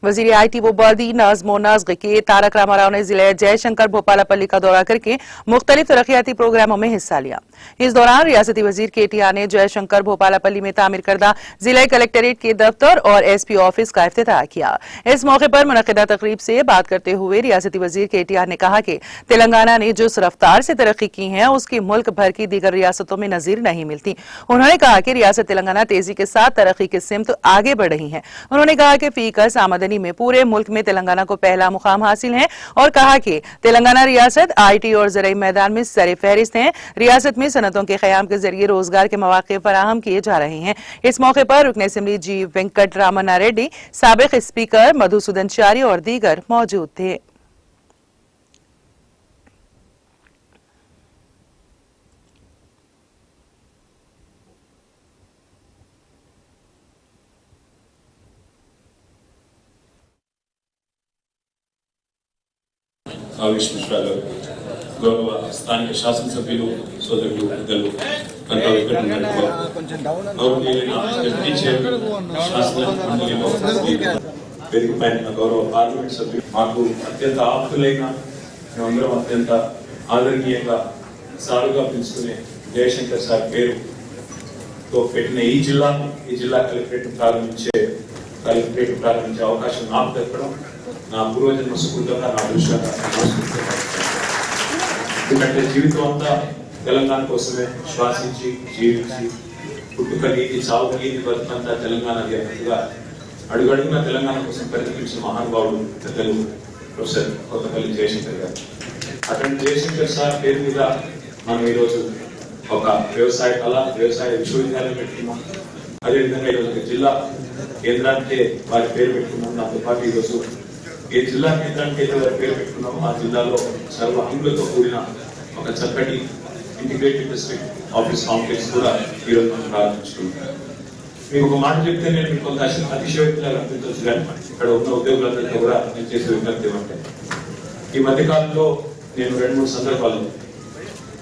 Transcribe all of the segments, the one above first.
वजीर IT वबादी नज़्म व नस्क़ के तारक रामाराव ने जिले जयशंकर भोपालापल्ली का दौरा करके मुख्तलिफ तरक्याती प्रोग्रामों में हिस्सा लिया। इस दौरान रियासती वजीर KTR ने जयशंकर भोपालापल्ली में तामीर करदा जिला कलेक्ट्रेट के दफ्तर और SP ऑफिस का इफ्तिताह किया। इस मौके पर मुनक़िदा तकरीब से बात करते हुए रियासती वजीर KTR ने कहा कि तेलंगाना ने जिस रफ्तार से तरक्की की है उसकी मुल्क भर की दीगर रियासतों में नजीर नहीं मिलती। उन्होंने कहा कि रियासत तेलंगाना तेजी के साथ तरक्की की सिमत आगे बढ़ रही है। उन्होंने कहा कि फीकस आमदनी में पूरे मुल्क में तेलंगाना को पहला मुकाम हासिल है और कहा कि तेलंगाना रियासत IT और ज़राई मैदान में सरे फहरिस्त है। रियासत में सनतों के क़याम के जरिए रोजगार के मौके फराहम किए जा रहे हैं। इस मौके पर रुकन असेंबली G वेंकट रामन्ना रेड्डी, साबिक स्पीकर मधुसूदन चारी और दीगर मौजूद थे। ఆవేశ మిశ్రాలు గౌరవ స్థానిక శాసనసభ్యులు సోదరులు పెద్దలు కనక వేదికపైన గౌరవ పార్లమెంట్ సభ్యులు మాకు అత్యంత ఆప్తులైన మేమందరం అత్యంత ఆదరణీయంగా సారుగా పిలుచుకునే జయశంకర్ సార్ పేరుతో పెట్టిన ఈ జిల్లా కలెక్టరేట్ ప్రారంభించే అవకాశం నాకు దక్కడం నా పూర్వజన్మ సుకృతంగా నా దృష్టిగా ఎందుకంటే జీవితం అంతా తెలంగాణ కోసమే శ్వాసించి జీవించి పుట్టుక నీతి చావు నీతి బతుకంతా తెలంగాణ అన్నట్టుగా అడుగడుగున తెలంగాణ కోసం ప్రతిపించిన మహానుభావుడు పెద్దలు ప్రొఫెసర్ కొత్తపల్లి జయశంకర్ గారు. అటువంటి జయశంకర్ సార్ పేరు మీద మనం ఈరోజు ఒక వ్యవసాయ విశ్వవిద్యాలయం పెట్టుకున్నాం. అదేవిధంగా ఈరోజు జిల్లా కేంద్రానికే వారి పేరు పెట్టుకున్నాం. దాంతో పాటు ఈరోజు ఏ జిల్లా కేంద్రానికి అయితే వారి పేరు పెట్టుకున్నామో ఆ జిల్లాలో సర్వ హంగులతో కూడిన ఒక చక్కటి ఇంటిగ్రేటెడ్ డిస్ట్రిక్ట్ ఆఫీస్ కాంప్లెక్స్ కూడా ఈరోజు మనం ప్రారంభించుకుంటాం. మీకు ఒక మాట చెప్తే నేను మీకు కొంత అతిశయోక్తిగా అనిపించవచ్చు, కానీ ఇక్కడ ఉన్న ఉద్యోగులందరితో కూడా నేను చేసే విజ్ఞప్తి ఏమంటే ఈ మధ్యకాలంలో నేను 2-3 సందర్భాల్లో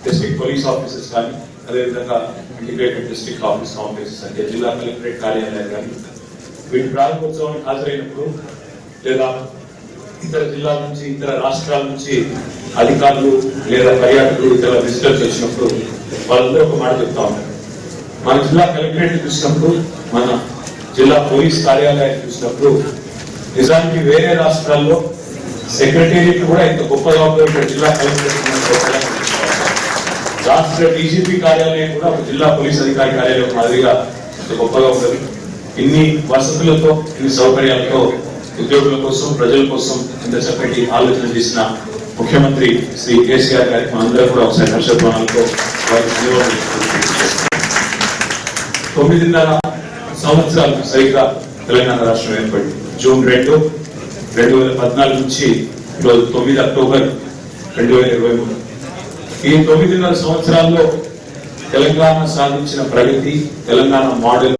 డిస్ట్రిక్ట్ పోలీస్ ఆఫీసెస్ కానీ అదేవిధంగా ఇంటిగ్రేటెడ్ డిస్ట్రిక్ట్ ఆఫీస్ కాంప్లెక్సెస్ అంటే జిల్లా కలెక్టరేట్ కార్యాలయాలు కానీ వీటి ప్రారంభోత్సవానికి హాజరైనప్పుడు లేదా ఇతర జిల్లాల నుంచి ఇతర రాష్ట్రాల నుంచి అధికారులు లేదా పర్యాటకులు ఇతర విజిటర్స్ వచ్చినప్పుడు వాళ్ళందరూ ఒక మాట చెప్తా ఉన్నారు. మన జిల్లా కలెక్టరేట్ చూసినప్పుడు మన జిల్లా పోలీస్ కార్యాలయాన్ని చూసినప్పుడు నిజానికి వేరే రాష్ట్రాల్లో సెక్రటేరియట్ కూడా ఇంత గొప్పగా ఉంటుంది. జిల్లా కలెక్టరేట్ రాష్ట్ర DGP కార్యాలయం కూడా ఒక జిల్లా పోలీస్ అధికారి కార్యాలయం మాదిరిగా గొప్పగా ఉంటుంది. ఇన్ని వసతులతో ఇన్ని సౌకర్యాలతో ఉద్యోగుల కోసం ప్రజల కోసం ఇంత చక్కటి ఆలోచన చేసిన ముఖ్యమంత్రి శ్రీ కేసీఆర్ గారికి మనందరం కూడా ఒకసారి హర్షధ్వానాలతో 9.5 సంవత్సరాలు సరిగ్గా తెలంగాణ రాష్ట్రం ఏర్పడింది. జూన్ 2, 2014 నుంచి ఈరోజు 9 అక్టోబర్ 2023. ఈ 9.5 సంవత్సరాల్లో తెలంగాణ సాధించిన ప్రగతి, తెలంగాణ మోడల్